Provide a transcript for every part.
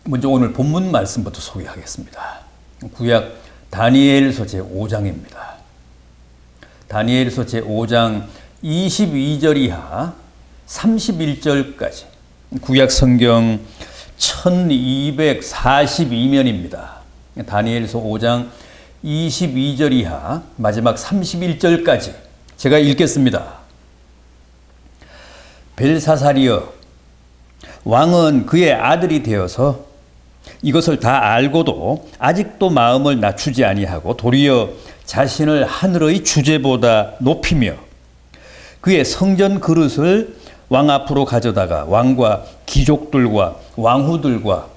먼저 오늘 본문 말씀부터 소개하겠습니다. 구약 다니엘서 제5장입니다. 다니엘서 제5장 22절 이하 31절까지 구약 성경 1242면입니다. 다니엘서 5장 22절 이하 마지막 31절까지 제가 읽겠습니다. 벨사살이여, 왕은 그의 아들이 되어서 이것을 다 알고도 아직도 마음을 낮추지 아니하고 도리어 자신을 하늘의 주제보다 높이며 그의 성전 그릇을 왕 앞으로 가져다가 왕과 귀족들과 왕후들과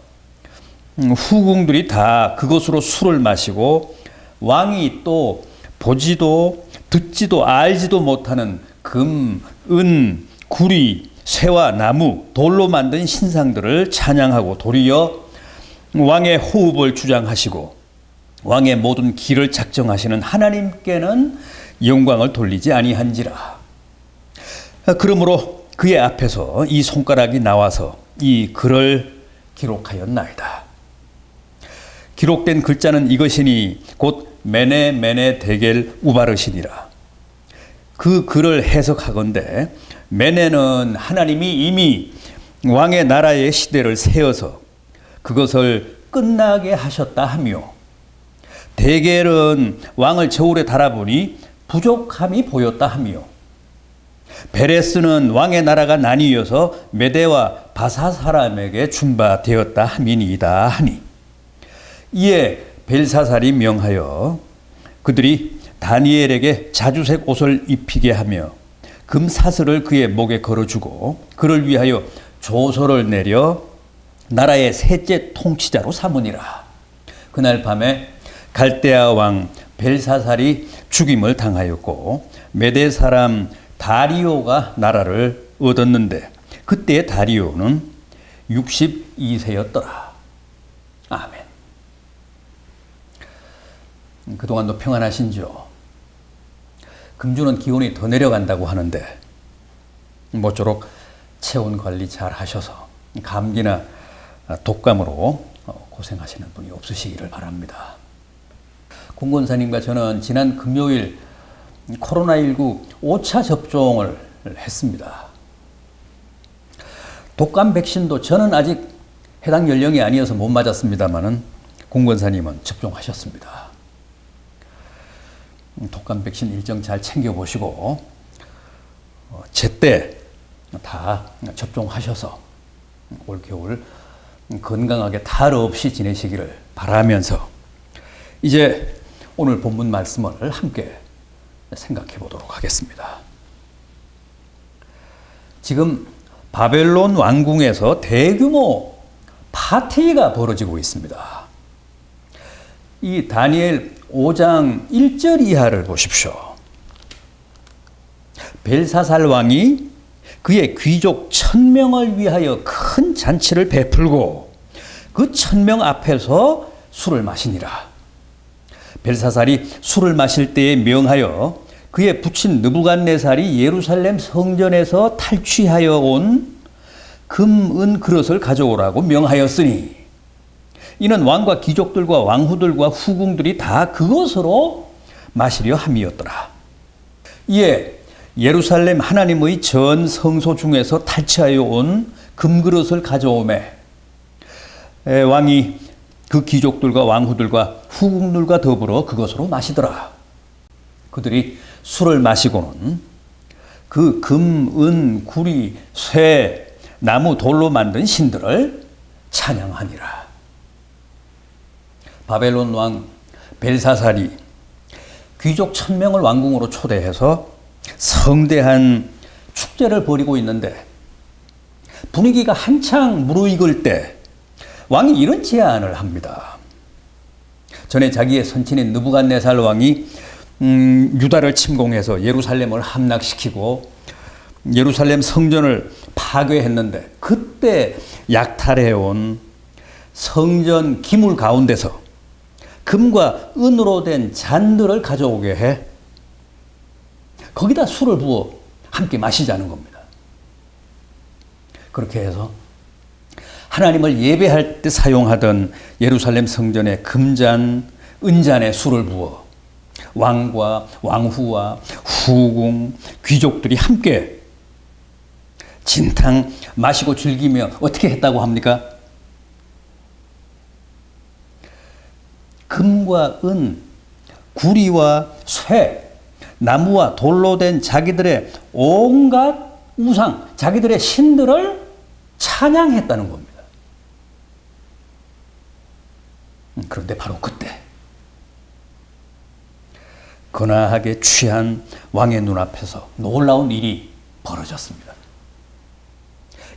후궁들이 다 그것으로 술을 마시고 왕이 또 보지도 듣지도 알지도 못하는 금, 은, 구리, 쇠와 나무, 돌로 만든 신상들을 찬양하고 도리어 왕의 호흡을 주장하시고 왕의 모든 길을 작정하시는 하나님께는 영광을 돌리지 아니한지라. 그러므로 그의 앞에서 이 손가락이 나와서 이 글을 기록하였나이다. 기록된 글자는 이것이니 곧 메네 메네 데겔 우바르시니라. 그 글을 해석하건대 메네는 하나님이 이미 왕의 나라의 시대를 세어서 그것을 끝나게 하셨다 하며, 데겔은 왕을 저울에 달아보니 부족함이 보였다 하며, 베레스는 왕의 나라가 나뉘어서 메대와 바사 사람에게 준바되었다 함이니이다 하니, 이에 벨사살이 명하여 그들이 다니엘에게 자주색 옷을 입히게 하며 금사슬을 그의 목에 걸어주고 그를 위하여 조서를 내려 나라의 셋째 통치자로 삼으니라. 그날 밤에 갈대아 왕 벨사살이 죽임을 당하였고 메대 사람 다리오가 나라를 얻었는데 그때 다리오는 62세였더라. 아멘. 그동안도 평안하신지요? 금주는 기온이 더 내려간다고 하는데 모쪼록 체온 관리 잘 하셔서 감기나 독감으로 고생하시는 분이 없으시기를 바랍니다. 공권사님과 저는 지난 금요일 코로나19 5차 접종을 했습니다. 독감 백신도 저는 아직 해당 연령이 아니어서 못 맞았습니다만은 공권사님은 접종하셨습니다. 독감 백신 일정 잘 챙겨보시고 제때 다 접종하셔서 올겨울 건강하게 탈 없이 지내시기를 바라면서 이제 오늘 본문 말씀을 함께 생각해 보도록 하겠습니다. 지금 바벨론 왕궁에서 대규모 파티가 벌어지고 있습니다. 이 다니엘 5장 1절 이하를 보십시오. 벨사살 왕이 그의 귀족 1000명을 위하여 큰 잔치를 베풀고 그 1000명 앞에서 술을 마시니라. 벨사살이 술을 마실 때에 명하여 그의 부친 느부갓네살이 예루살렘 성전에서 탈취하여 온 금, 은 그릇을 가져오라고 명하였으니 이는 왕과 귀족들과 왕후들과 후궁들이 다 그것으로 마시려 함이었더라. 이에 예루살렘 하나님의 전 성소 중에서 탈취하여 온 금그릇을 가져오매 왕이 그 귀족들과 왕후들과 후궁들과 더불어 그것으로 마시더라. 그들이 술을 마시고는 그 금, 은, 구리, 쇠, 나무, 돌로 만든 신들을 찬양하니라. 바벨론 왕 벨사살이 귀족 1000명을 왕궁으로 초대해서 성대한 축제를 벌이고 있는데 분위기가 한창 무르익을 때 왕이 이런 제안을 합니다. 전에 자기의 선친인 느부갓네살 왕이 유다를 침공해서 예루살렘을 함락시키고 예루살렘 성전을 파괴했는데 그때 약탈해온 성전 기물 가운데서 금과 은으로 된 잔들을 가져오게 해 거기다 술을 부어 함께 마시자는 겁니다. 그렇게 해서 하나님을 예배할 때 사용하던 예루살렘 성전의 금잔, 은잔에 술을 부어 왕과 왕후와 후궁, 귀족들이 함께 진탕 마시고 즐기며 어떻게 했다고 합니까? 금과 은, 구리와 쇠, 나무와 돌로 된 자기들의 온갖 우상, 자기들의 신들을 찬양했다는 겁니다. 그런데 바로 그때 거나하게 취한 왕의 눈앞에서 놀라운 일이 벌어졌습니다.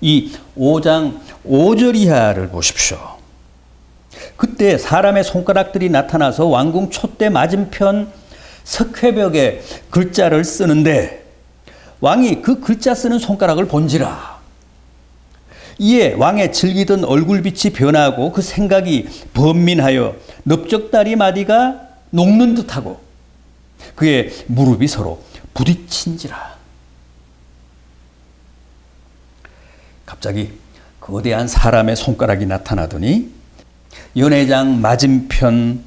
이 5장 5절 이하를 보십시오. 그때 사람의 손가락들이 나타나서 왕궁 촛대 맞은편 석회벽에 글자를 쓰는데 왕이 그 글자 쓰는 손가락을 본지라. 이에 왕의 즐기던 얼굴빛이 변하고 그 생각이 번민하여 넓적다리 마디가 녹는 듯하고 그의 무릎이 서로 부딪힌지라. 갑자기 거대한 사람의 손가락이 나타나더니 연회장 맞은편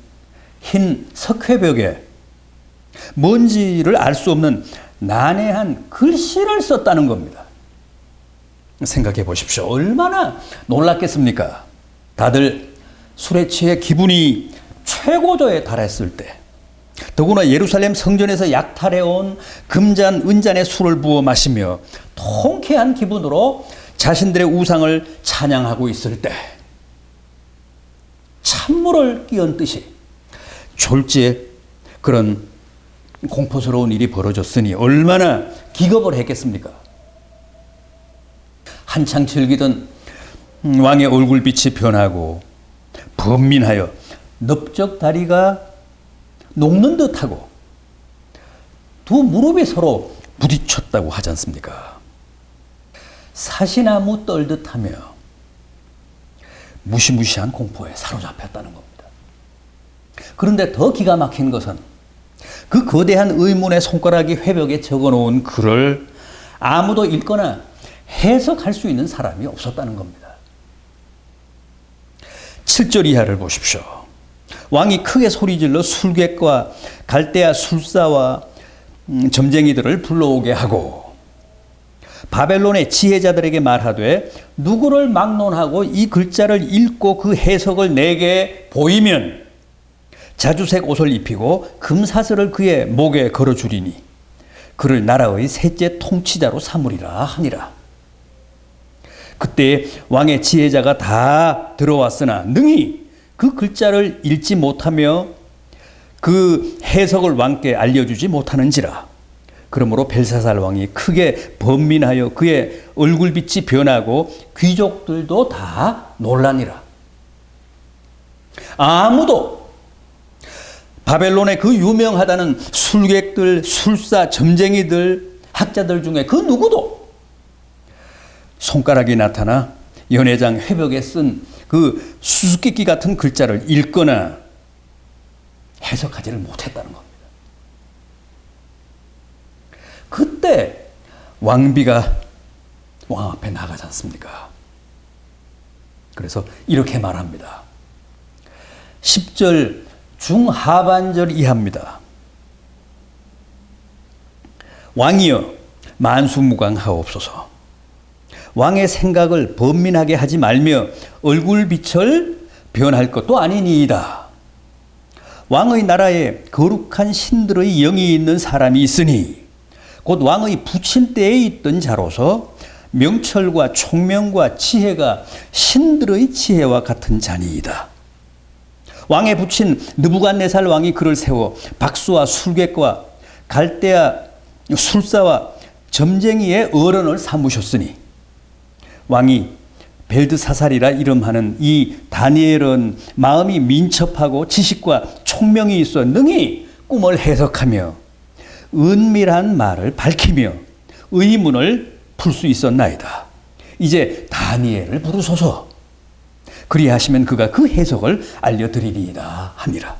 흰 석회벽에 뭔지를 알 수 없는 난해한 글씨를 썼다는 겁니다. 생각해 보십시오. 얼마나 놀랐겠습니까? 다들 술에 취해 기분이 최고조에 달했을 때, 더구나 예루살렘 성전에서 약탈해온 금잔, 은잔에 술을 부어 마시며 통쾌한 기분으로 자신들의 우상을 찬양하고 있을 때 찬물을 끼얹듯이 졸지에 그런 공포스러운 일이 벌어졌으니 얼마나 기겁을 했겠습니까? 한창 즐기던 왕의 얼굴빛이 변하고 번민하여 넓적 다리가 녹는 듯하고 두 무릎이 서로 부딪혔다고 하지 않습니까? 사시나무 떨듯하며 무시무시한 공포에 사로잡혔다는 겁니다. 그런데 더 기가 막힌 것은 그 거대한 의문의 손가락이 회벽에 적어놓은 글을 아무도 읽거나 해석할 수 있는 사람이 없었다는 겁니다. 7절 이하를 보십시오. 왕이 크게 소리질러 술객과 갈대아 술사와 점쟁이들을 불러오게 하고 바벨론의 지혜자들에게 말하되 누구를 막론하고 이 글자를 읽고 그 해석을 내게 보이면 자주색 옷을 입히고 금사슬을 그의 목에 걸어주리니 그를 나라의 셋째 통치자로 삼으리라 하니라. 그때 왕의 지혜자가 다 들어왔으나 능히 그 글자를 읽지 못하며 그 해석을 왕께 알려주지 못하는지라. 그러므로 벨사살 왕이 크게 번민하여 그의 얼굴빛이 변하고 귀족들도 다 놀라니라. 아무도 바벨론의 그 유명하다는 술객들, 술사, 점쟁이들, 학자들 중에 그 누구도 손가락이 나타나 연회장 회벽에 쓴 그 수수께끼 같은 글자를 읽거나 해석하지를 못했다는 겁니다. 그때 왕비가 왕 앞에 나가지 않습니까? 그래서 이렇게 말합니다. 10절 중하반절 이하입니다. 왕이여 만수무강하옵소서. 왕의 생각을 번민하게 하지 말며 얼굴빛을 변할 것도 아니니이다. 왕의 나라에 거룩한 신들의 영이 있는 사람이 있으니 곧 왕의 부친 때에 있던 자로서 명철과 총명과 지혜가 신들의 지혜와 같은 자니이다. 왕의 부친 느부갓네살 왕이 그를 세워 박수와 술객과 갈대아 술사와 점쟁이의 어른을 삼으셨으니 왕이 벨드사살이라 이름하는 이 다니엘은 마음이 민첩하고 지식과 총명이 있어 능히 꿈을 해석하며 은밀한 말을 밝히며 의문을 풀 수 있었나이다. 이제 다니엘을 부르소서. 그리하시면 그가 그 해석을 알려드리리이다 하니라.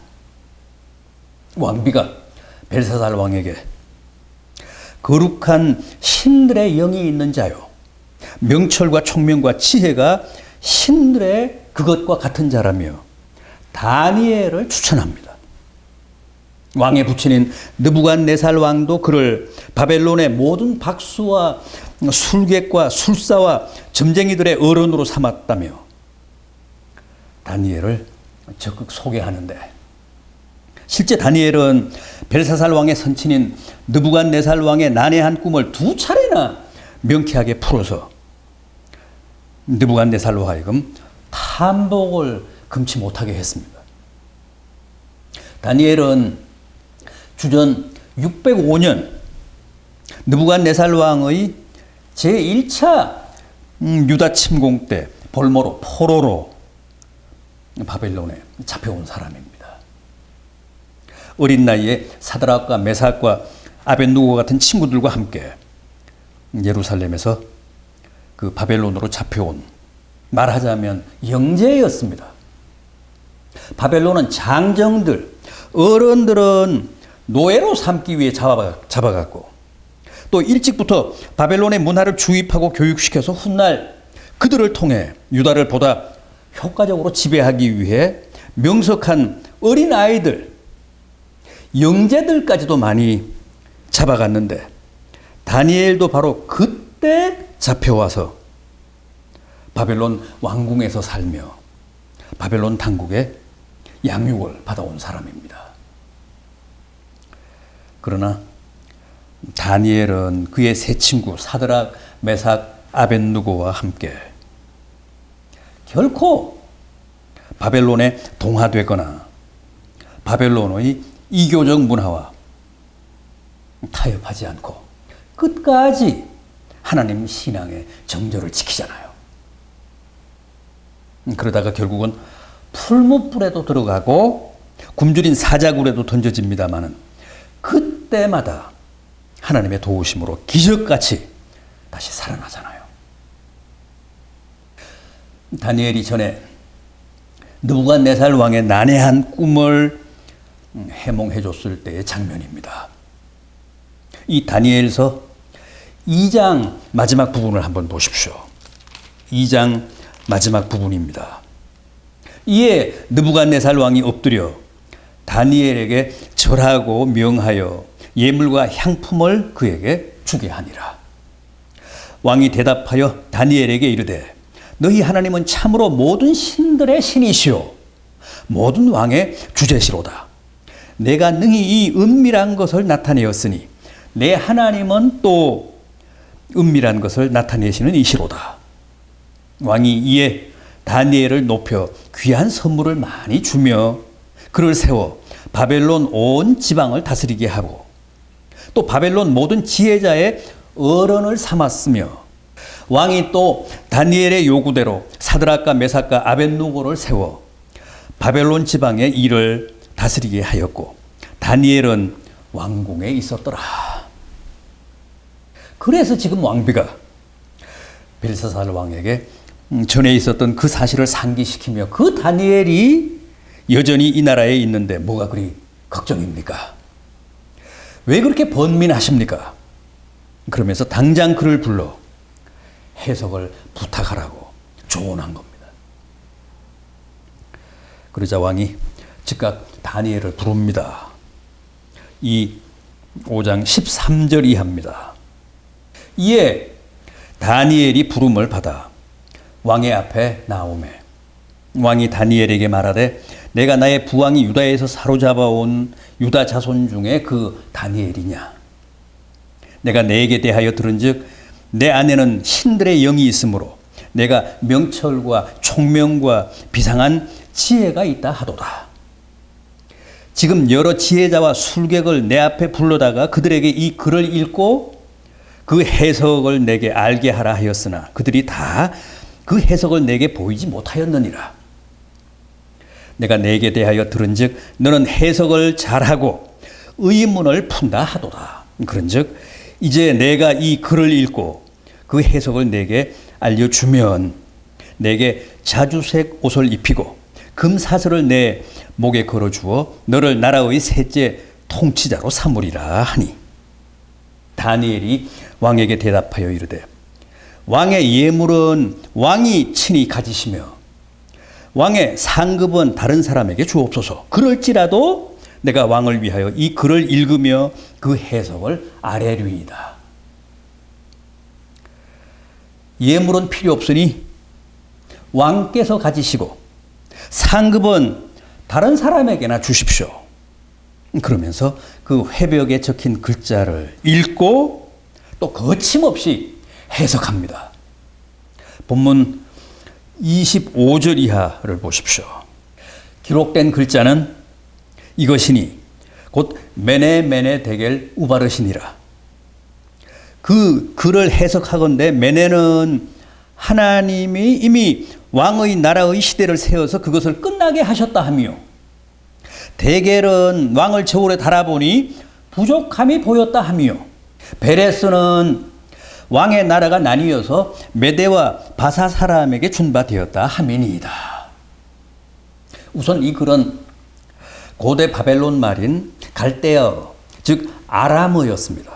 왕비가 벨사살 왕에게 거룩한 신들의 영이 있는 자요 명철과 총명과 지혜가 신들의 그것과 같은 자라며 다니엘을 추천합니다. 왕의 부친인 느부갓네살 왕도 그를 바벨론의 모든 박수와 술객과 술사와 점쟁이들의 어른으로 삼았다며 다니엘을 적극 소개하는데, 실제 다니엘은 벨사살 왕의 선친인 느부갓네살 왕의 난해한 꿈을 2차례나 명쾌하게 풀어서 느부갓네살로 하여금 탐복을 금치 못하게 했습니다. 다니엘은 주전 605년 느부갓네살 왕의 제1차 유다 침공 때 볼모로 포로로 바벨론에 잡혀온 사람입니다. 어린 나이에 사드락과 메삭과 아벳누고 같은 친구들과 함께 예루살렘에서 그 바벨론으로 잡혀온, 말하자면 영재였습니다. 바벨론은 장정들, 어른들은 노예로 삼기 위해 잡아갔고, 또 일찍부터 바벨론의 문화를 주입하고 교육시켜서 훗날 그들을 통해 유다를 보다 효과적으로 지배하기 위해 명석한 어린 아이들, 영재들까지도 많이 잡아갔는데, 다니엘도 바로 그때 잡혀와서 바벨론 왕궁에서 살며 바벨론 당국의 양육을 받아온 사람입니다. 그러나 다니엘은 그의 세 친구 사드락, 메삭, 아벳누고와 함께 결코 바벨론에 동화되거나 바벨론의 이교적 문화와 타협하지 않고 끝까지 하나님 신앙의 정절을 지키잖아요. 그러다가 결국은 풀무불에도 들어가고 굶주린 사자굴에도 던져집니다마는 그때마다 하나님의 도우심으로 기적같이 다시 살아나잖아요. 다니엘이 전에 느부갓네살 왕의 난해한 꿈을 해몽해 줬을 때의 장면입니다. 이 다니엘서 2장 마지막 부분을 한번 보십시오. 2장 마지막 부분입니다. 이에 느부갓네살 왕이 엎드려 다니엘에게 절하고 명하여 예물과 향품을 그에게 주게 하니라. 왕이 대답하여 다니엘에게 이르되 너희 하나님은 참으로 모든 신들의 신이시오 모든 왕의 주제시로다. 내가 능히 이 은밀한 것을 나타내었으니 내 하나님은 또 은밀한 것을 나타내시는 이시로다. 왕이 이에 다니엘을 높여 귀한 선물을 많이 주며 그를 세워 바벨론 온 지방을 다스리게 하고 또 바벨론 모든 지혜자의 어른을 삼았으며 왕이 또 다니엘의 요구대로 사드락과 메삭과 아벳누고를 세워 바벨론 지방의 일을 다스리게 하였고 다니엘은 왕궁에 있었더라. 그래서 지금 왕비가 벨사살 왕에게 전에 있었던 그 사실을 상기시키며 그 다니엘이 여전히 이 나라에 있는데 뭐가 그리 걱정입니까? 왜 그렇게 번민하십니까? 그러면서 당장 그를 불러 해석을 부탁하라고 조언한 겁니다. 그러자 왕이 즉각 다니엘을 부릅니다. 이 5장 13절 이하입니다. 이에 다니엘이 부름을 받아 왕의 앞에 나오매 왕이 다니엘에게 말하되 내가 나의 부왕이 유다에서 사로잡아온 유다 자손 중에 그 다니엘이냐? 내가 내게 대하여 들은즉 내 안에는 신들의 영이 있으므로 내가 명철과 총명과 비상한 지혜가 있다 하도다. 지금 여러 지혜자와 술객을 내 앞에 불러다가 그들에게 이 글을 읽고 그 해석을 내게 알게 하라 하였으나 그들이 다 그 해석을 내게 보이지 못하였느니라. 내가 내게 대하여 들은즉 너는 해석을 잘하고 의문을 푼다 하도다. 그런즉 이제 내가 이 글을 읽고 그 해석을 내게 알려주면 내게 자주색 옷을 입히고 금사슬을 내 목에 걸어주어 너를 나라의 셋째 통치자로 삼으리라 하니 다니엘이 왕에게 대답하여 이르되 왕의 예물은 왕이 친히 가지시며 왕의 상급은 다른 사람에게 주옵소서. 그럴지라도 내가 왕을 위하여 이 글을 읽으며 그 해석을 아뢰리이다. 예물은 필요 없으니 왕께서 가지시고 상급은 다른 사람에게나 주십시오. 그러면서 그 회벽에 적힌 글자를 읽고 또 거침없이 해석합니다. 본문 25절 이하를 보십시오. 기록된 글자는 이것이니 곧 메네 데겔 우바르시니라. 그 글을 해석하건대 메네는 하나님이 이미 왕의 나라의 시대를 세워서 그것을 끝나게 하셨다 하며, 데겔은 왕을 저울에 달아보니 부족함이 보였다 하며, 베레스는 왕의 나라가 나뉘어서 메대와 바사 사람에게 준 바 되었다 함이니이다. 우선 이 글은 고대 바벨론 말인 갈대어, 즉 아람어였습니다.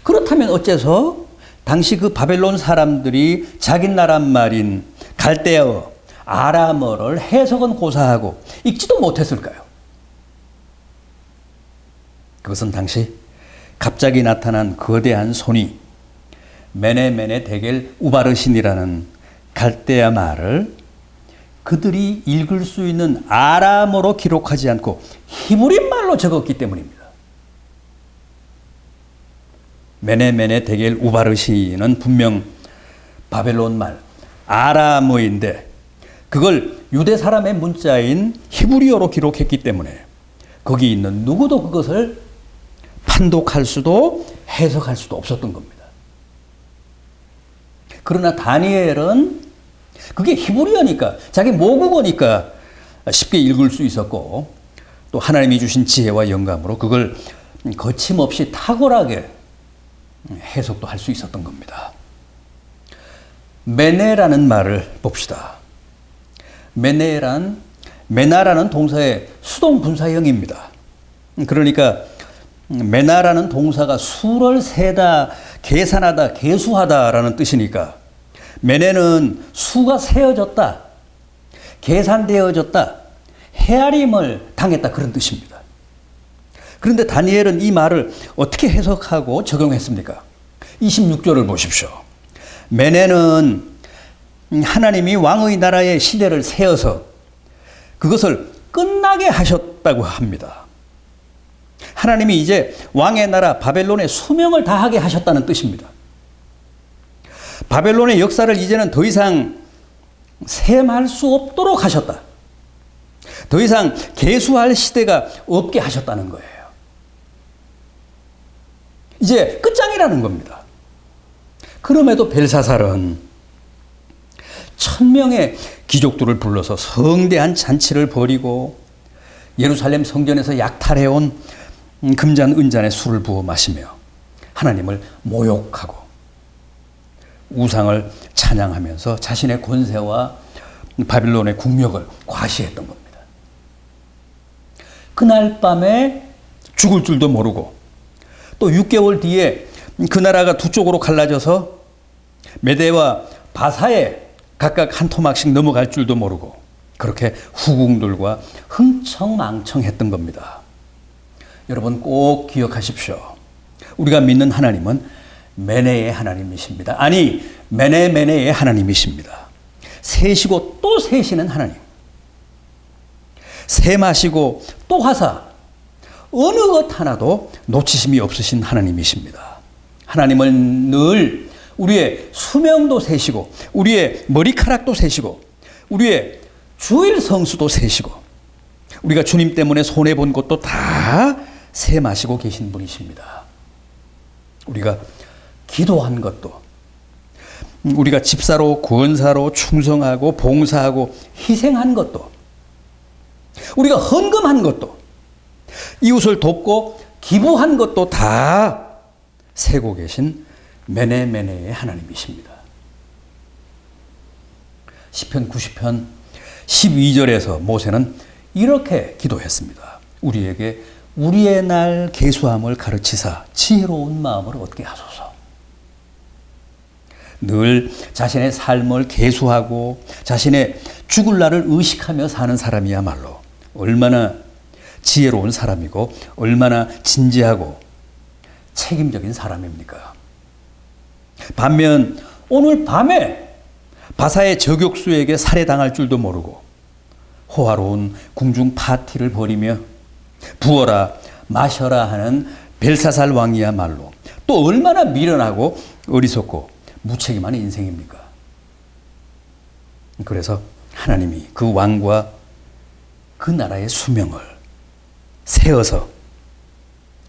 그렇다면 어째서 당시 그 바벨론 사람들이 자기 나라 말인 갈대어, 아람어를 해석은 고사하고 읽지도 못했을까요? 그것은 당시 갑자기 나타난 거대한 손이 메네 데겔 우바르신이라는 갈대아 말을 그들이 읽을 수 있는 아람어로 기록하지 않고 히브리 말로 적었기 때문입니다. 메네 데겔 우바르신은 분명 바벨론 말 아람어인데 그걸 유대 사람의 문자인 히브리어로 기록했기 때문에 거기 있는 누구도 그것을 판독할 수도 해석할 수도 없었던 겁니다. 그러나 다니엘은 그게 히브리어니까, 자기 모국어니까 쉽게 읽을 수 있었고, 또 하나님이 주신 지혜와 영감으로 그걸 거침없이 탁월하게 해석도 할 수 있었던 겁니다. 메네라는 말을 봅시다. 메나라는 동사의 수동 분사형입니다. 그러니까 메나라는 동사가 수를 세다, 계산하다, 계수하다라는 뜻이니까 메네는 수가 세어졌다, 계산되어졌다, 헤아림을 당했다, 그런 뜻입니다. 그런데 다니엘은 이 말을 어떻게 해석하고 적용했습니까? 26절을 보십시오. 메네는 하나님이 왕의 나라의 시대를 세워서 그것을 끝나게 하셨다고 합니다. 하나님이 이제 왕의 나라 바벨론의 수명을 다하게 하셨다는 뜻입니다. 바벨론의 역사를 이제는 더 이상 셈할 수 없도록 하셨다. 더 이상 계수할 시대가 없게 하셨다는 거예요. 이제 끝장이라는 겁니다. 그럼에도 벨사살은 1000명의 귀족들을 불러서 성대한 잔치를 벌이고 예루살렘 성전에서 약탈해온 금잔 은잔에 술을 부어 마시며 하나님을 모욕하고 우상을 찬양하면서 자신의 권세와 바빌론의 국력을 과시했던 겁니다. 그날 밤에 죽을 줄도 모르고 또 6개월 뒤에 그 나라가 두 쪽으로 갈라져서 메대와 바사에 각각 한 토막씩 넘어갈 줄도 모르고 그렇게 후궁들과 흥청망청했던 겁니다. 여러분 꼭 기억하십시오. 우리가 믿는 하나님은 메네의 하나님이십니다. 아니, 메네의 하나님이십니다. 세시고 또 세시는 하나님. 세마시고 또 하사, 어느 것 하나도 놓치심이 없으신 하나님이십니다. 하나님은 늘 우리의 수명도 세시고 우리의 머리카락도 세시고 우리의 주일 성수도 세시고 우리가 주님 때문에 손해본 것도 다 세마시고 계신 분이십니다. 우리가 기도한 것도, 우리가 집사로, 권사로 충성하고 봉사하고 희생한 것도, 우리가 헌금한 것도, 이웃을 돕고 기부한 것도 다 세고 계신 메네의 하나님이십니다. 시편 90편 12절에서 모세는 이렇게 기도했습니다. 우리에게 우리의 날 계수함을 가르치사 지혜로운 마음을 얻게 하소서. 늘 자신의 삶을 계수하고 자신의 죽을 날을 의식하며 사는 사람이야말로 얼마나 지혜로운 사람이고 얼마나 진지하고 책임적인 사람입니까? 반면 오늘 밤에 바사의 저격수에게 살해당할 줄도 모르고 호화로운 궁중 파티를 벌이며 부어라 마셔라 하는 벨사살 왕이야말로 또 얼마나 미련하고 어리석고 무책임한 인생입니까? 그래서 하나님이 그 왕과 그 나라의 수명을 세어서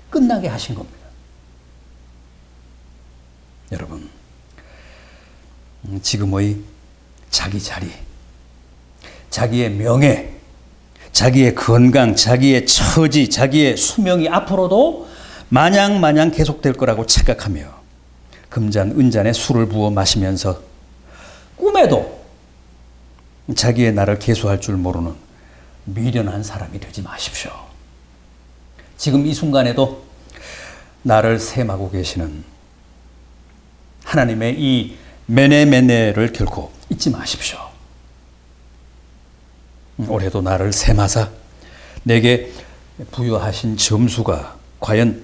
끝나게 하신 겁니다. 여러분, 지금의 자기 자리, 자기의 명예, 자기의 건강, 자기의 처지, 자기의 수명이 앞으로도 마냥 계속될 거라고 착각하며 금잔, 은잔에 술을 부어 마시면서 꿈에도 자기의 나를 계수할 줄 모르는 미련한 사람이 되지 마십시오. 지금 이 순간에도 나를 셈하고 계시는 하나님의 이 메네메네를 결코 잊지 마십시오. 올해도 나를 셈하사 내게 부여하신 점수가 과연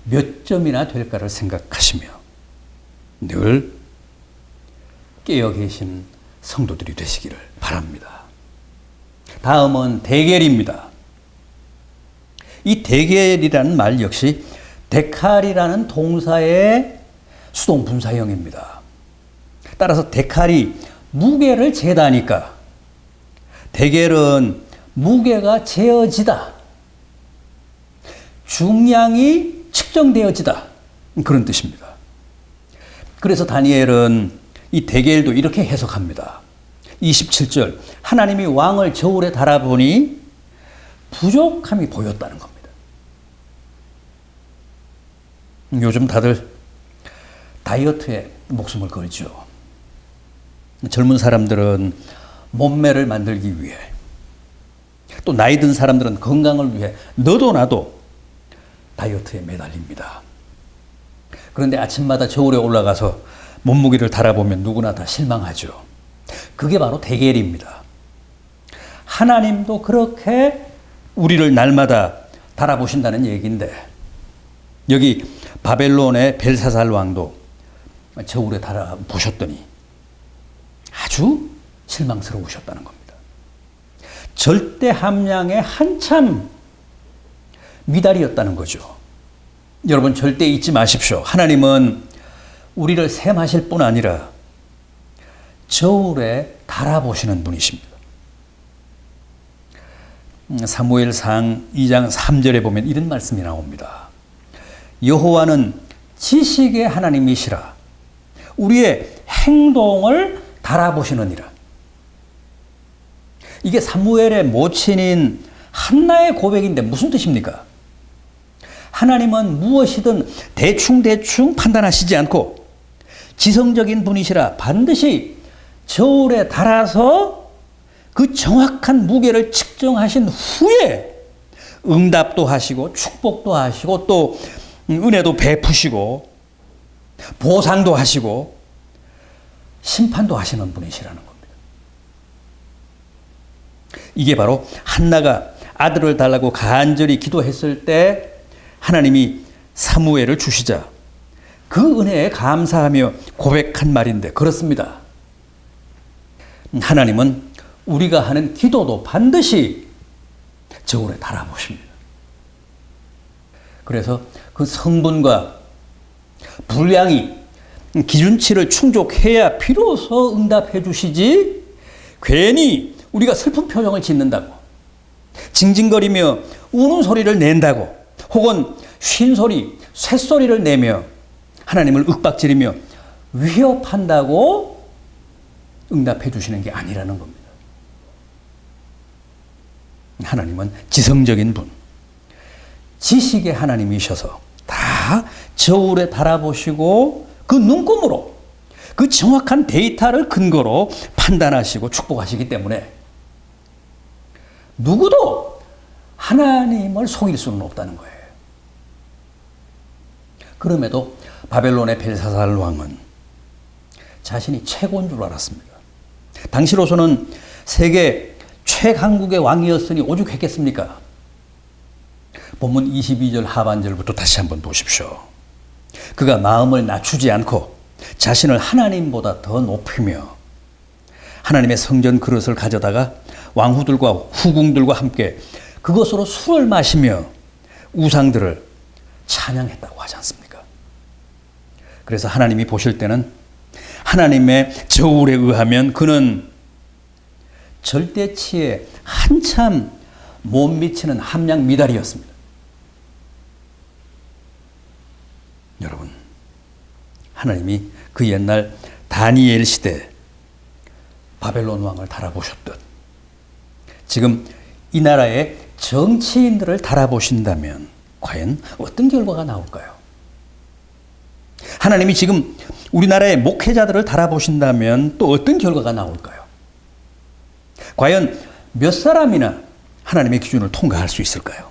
몇 점이나 될까를 생각하시며 늘 깨어 계신 성도들이 되시기를 바랍니다. 다음은 대겔입니다. 이 대겔이라는 말 역시 데칼이라는 동사의 수동분사형입니다. 따라서 데칼이 무게를 재다니까 대겔은 무게가 재어지다, 중량이 측정되어지다, 그런 뜻입니다. 그래서 다니엘은 이 대겔도 이렇게 해석합니다. 27절, 하나님이 왕을 저울에 달아보니 부족함이 보였다는 겁니다. 요즘 다들 다이어트에 목숨을 걸죠. 젊은 사람들은 몸매를 만들기 위해, 또 나이 든 사람들은 건강을 위해 너도 나도 다이어트에 매달립니다. 그런데 아침마다 저울에 올라가서 몸무게를 달아보면 누구나 다 실망하죠. 그게 바로 대겔입니다. 하나님도 그렇게 우리를 날마다 달아보신다는 얘기인데 여기 바벨론의 벨사살 왕도 저울에 달아보셨더니 아주 실망스러우셨다는 겁니다. 절대 함량에 한참 미달이었다는 거죠. 여러분 절대 잊지 마십시오. 하나님은 우리를 셈하실 뿐 아니라 저울에 달아보시는 분이십니다. 사무엘상 2장 3절에 보면 이런 말씀이 나옵니다. 여호와는 지식의 하나님이시라 우리의 행동을 달아보시느니라. 이게 사무엘의 모친인 한나의 고백인데 무슨 뜻입니까? 하나님은 무엇이든 대충 판단하시지 않고 지성적인 분이시라 반드시 저울에 달아서 그 정확한 무게를 측정하신 후에 응답도 하시고 축복도 하시고 또 은혜도 베푸시고 보상도 하시고 심판도 하시는 분이시라는 겁니다. 이게 바로 한나가 아들을 달라고 간절히 기도했을 때 하나님이 사무엘을 주시자 그 은혜에 감사하며 고백한 말인데 그렇습니다. 하나님은 우리가 하는 기도도 반드시 저울에 달아보십니다. 그래서 그 성분과 분량이 기준치를 충족해야 비로소 응답해 주시지 괜히 우리가 슬픈 표정을 짓는다고 징징거리며 우는 소리를 낸다고 혹은 쉰소리, 쇳소리를 내며 하나님을 윽박지르며 위협한다고 응답해 주시는 게 아니라는 겁니다. 하나님은 지성적인 분, 지식의 하나님이셔서 다 저울에 달아보시고 그 눈금으로 그 정확한 데이터를 근거로 판단하시고 축복하시기 때문에 누구도 하나님을 속일 수는 없다는 거예요. 그럼에도 바벨론의 벨사살 왕은 자신이 최고인 줄 알았습니다. 당시로서는 세계 최강국의 왕이었으니 오죽했겠습니까? 본문 22절 하반절부터 다시 한번 보십시오. 그가 마음을 낮추지 않고 자신을 하나님보다 더 높이며 하나님의 성전 그릇을 가져다가 왕후들과 후궁들과 함께 그것으로 술을 마시며 우상들을 찬양했다고 하지 않습니까? 그래서 하나님이 보실 때는 하나님의 저울에 의하면 그는 절대치에 한참 못 미치는 함량 미달이었습니다. 여러분, 하나님이 그 옛날 다니엘 시대 바벨론 왕을 달아보셨듯 지금 이 나라의 정치인들을 달아보신다면 과연 어떤 결과가 나올까요? 하나님이 지금 우리나라의 목회자들을 달아보신다면 또 어떤 결과가 나올까요? 과연 몇 사람이나 하나님의 기준을 통과할 수 있을까요?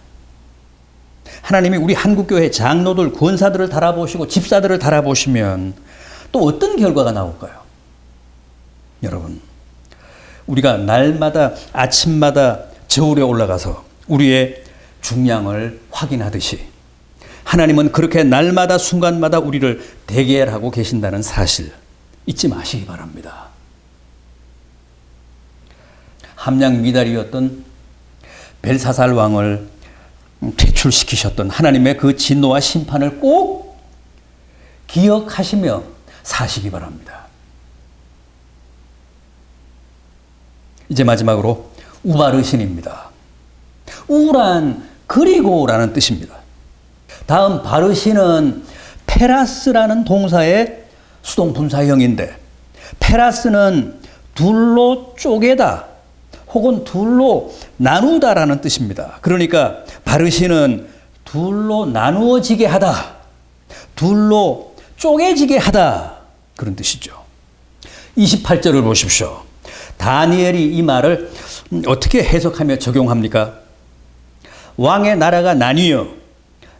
하나님이 우리 한국교회 장로들, 권사들을 달아보시고 집사들을 달아보시면 또 어떤 결과가 나올까요? 여러분, 우리가 날마다 아침마다 저울에 올라가서 우리의 중량을 확인하듯이 하나님은 그렇게 날마다 순간마다 우리를 대결하고 계신다는 사실 잊지 마시기 바랍니다. 함량 미달이었던 벨사살 왕을 퇴출시키셨던 하나님의 그 진노와 심판을 꼭 기억하시며 사시기 바랍니다. 이제 마지막으로 우바르신입니다. 우란 그리고라는 뜻입니다. 다음 바르신은 페라스라는 동사의 수동분사형인데 페라스는 둘로 쪼개다 혹은 둘로 나누다라는 뜻입니다. 그러니까 바르신은 둘로 나누어지게 하다, 둘로 쪼개지게 하다 그런 뜻이죠. 28절을 보십시오. 다니엘이 이 말을 어떻게 해석하며 적용합니까? 왕의 나라가 나뉘어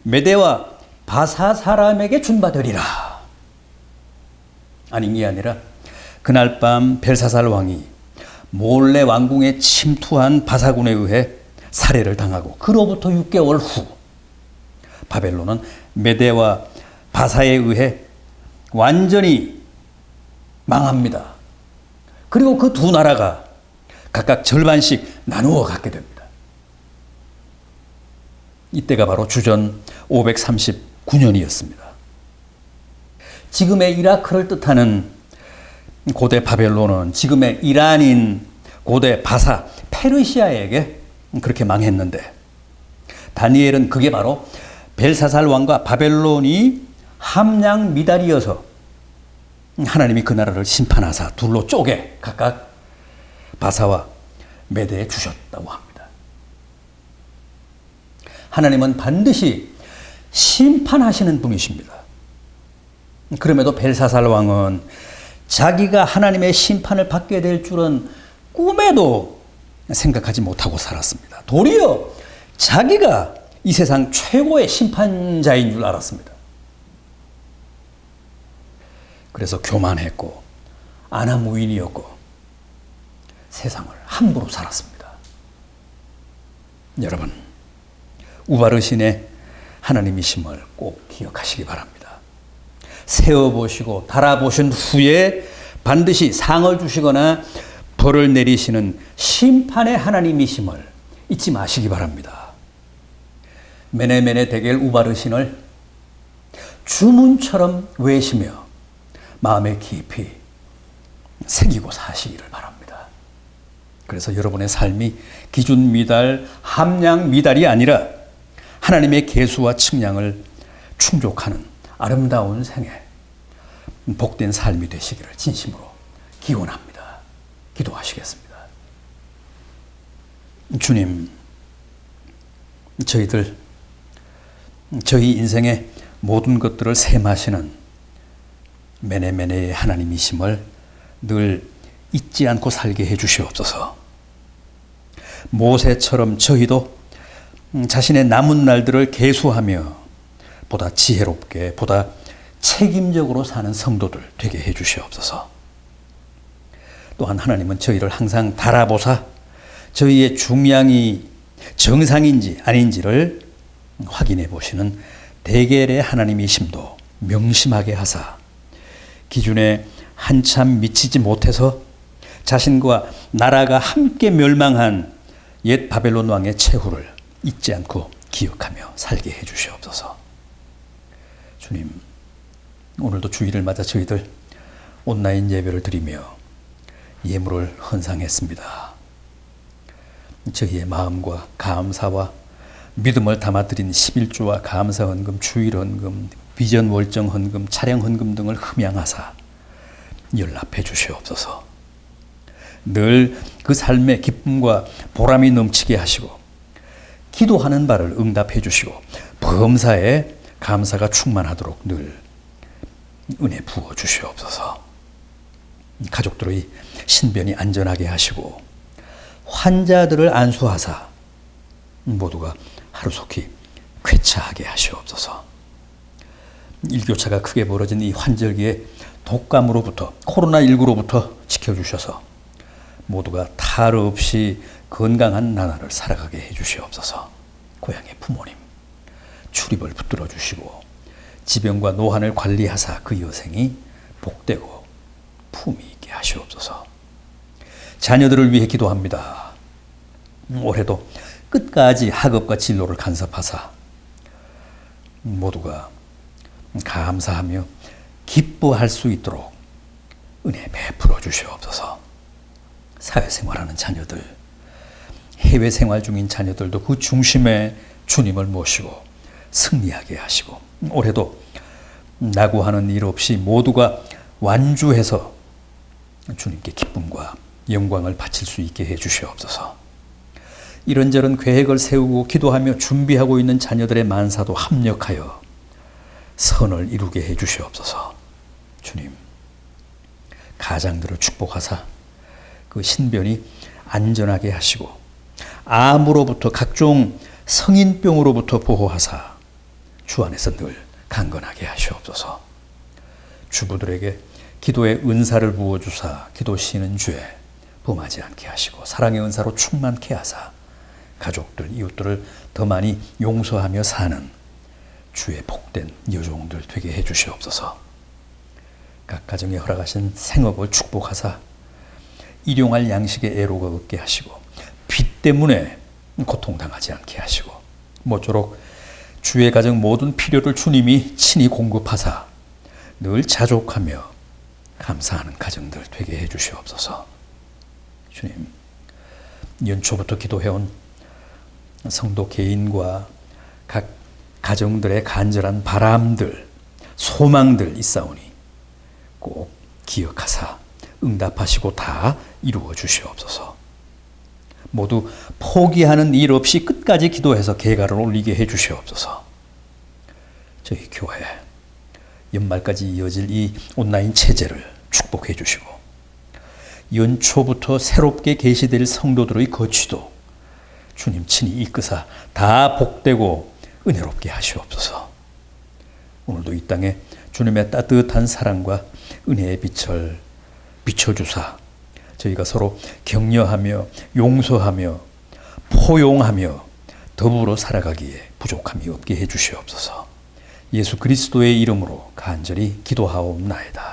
메대와 바사 사람에게 준바되리라. 아니, 이게 아니라 그날 밤 벨사살 왕이 몰래 왕궁에 침투한 바사군에 의해 살해를 당하고 그로부터 6개월 후 바벨론은 메대와 바사에 의해 완전히 망합니다. 그리고 그 두 나라가 각각 절반씩 나누어 갖게 됩니다. 이때가 바로 주전 539년이었습니다. 지금의 이라크를 뜻하는 고대 바벨론은 지금의 이란인 고대 바사 페르시아에게 그렇게 망했는데 다니엘은 그게 바로 벨사살 왕과 바벨론이 함량 미달이어서 하나님이 그 나라를 심판하사 둘로 쪼개 각각 바사와 메대에 주셨다고 합니다. 하나님은 반드시 심판하시는 분이십니다. 그럼에도 벨사살 왕은 자기가 하나님의 심판을 받게 될 줄은 꿈에도 생각하지 못하고 살았습니다. 도리어 자기가 이 세상 최고의 심판자인 줄 알았습니다. 그래서 교만했고 안하무인이었고 세상을 함부로 살았습니다. 여러분, 우바르신의 하나님이심을 꼭 기억하시기 바랍니다. 세어보시고 달아보신 후에 반드시 상을 주시거나 벌을 내리시는 심판의 하나님이심을 잊지 마시기 바랍니다. 메네메네 데겔 우바르신을 주문처럼 외시며 마음에 깊이 새기고 사시기를 바랍니다. 그래서 여러분의 삶이 기준 미달, 함량 미달이 아니라 하나님의 계수와 측량을 충족하는 아름다운 생애, 복된 삶이 되시기를 진심으로 기원합니다. 기도하시겠습니다. 주님, 저희 인생의 모든 것들을 셈하시는 메네메네의 하나님이심을 늘 잊지 않고 살게 해 주시옵소서. 모세처럼 저희도 자신의 남은 날들을 계수하며 보다 지혜롭게, 보다 책임적으로 사는 성도들 되게 해 주시옵소서. 또한 하나님은 저희를 항상 달아보사 저희의 중량이 정상인지 아닌지를 확인해 보시는 대결의 하나님이심도 명심하게 하사 기준에 한참 미치지 못해서 자신과 나라가 함께 멸망한 옛 바벨론 왕의 최후를 잊지 않고 기억하며 살게 해 주시옵소서. 주님, 오늘도 주일을 맞아 저희들 온라인 예배를 드리며 예물을 헌상했습니다. 저희의 마음과 감사와 믿음을 담아드린 11조와 감사헌금, 주일헌금, 비전월정헌금, 차량헌금 등을 흠양하사 연락해 주시옵소서. 늘 그 삶의 기쁨과 보람이 넘치게 하시고 기도하는 바를 응답해 주시고 범사에 감사가 충만하도록 늘 은혜 부어 주시옵소서. 가족들의 신변이 안전하게 하시고 환자들을 안수하사 모두가 하루속히 쾌차하게 하시옵소서. 일교차가 크게 벌어진 이 환절기에 독감으로부터 코로나19로부터 지켜주셔서 모두가 탈 없이 건강한 나날을 살아가게 해주시옵소서. 고향의 부모님 출입을 붙들어 주시고 지병과 노환을 관리하사 그 여생이 복되고 품위 있게 하시옵소서. 자녀들을 위해 기도합니다. 올해도 끝까지 학업과 진로를 간섭하사 모두가 감사하며 기뻐할 수 있도록 은혜 베풀어 주시옵소서. 사회생활하는 자녀들, 해외 생활 중인 자녀들도 그 중심에 주님을 모시고 승리하게 하시고 올해도 낙오하는 일 없이 모두가 완주해서 주님께 기쁨과 영광을 바칠 수 있게 해 주시옵소서. 이런저런 계획을 세우고 기도하며 준비하고 있는 자녀들의 만사도 합력하여 선을 이루게 해 주시옵소서. 주님, 가장들을 축복하사 그 신변이 안전하게 하시고 암으로부터 각종 성인병으로부터 보호하사 주 안에서 늘 강건하게 하시옵소서. 주부들에게 기도의 은사를 부어주사 기도 쉬는 주에 범하지 않게 하시고 사랑의 은사로 충만케 하사 가족들, 이웃들을 더 많이 용서하며 사는 주의 복된 여종들 되게 해 주시옵소서. 각 가정에 허락하신 생업을 축복하사 일용할 양식의 애로가 없게 하시고 빚 때문에 고통당하지 않게 하시고 모쪼록 주의 가정 모든 필요를 주님이 친히 공급하사 늘 자족하며 감사하는 가정들 되게 해 주시옵소서. 주님, 연초부터 기도해온 성도 개인과 각 가정들의 간절한 바람들, 소망들 있사오니 꼭 기억하사 응답하시고 다 이루어 주시옵소서. 모두 포기하는 일 없이 끝까지 기도해서 계가를 올리게 해 주시옵소서. 저희 교회 연말까지 이어질 이 온라인 체제를 축복해 주시고 연초부터 새롭게 계시될 성도들의 거취도 주님 친히 이끄사 다 복되고 은혜롭게 하시옵소서. 오늘도 이 땅에 주님의 따뜻한 사랑과 은혜의 빛을 비춰주사 저희가 서로 격려하며 용서하며 포용하며 더불어 살아가기에 부족함이 없게 해 주시옵소서. 예수 그리스도의 이름으로 간절히 기도하옵나이다.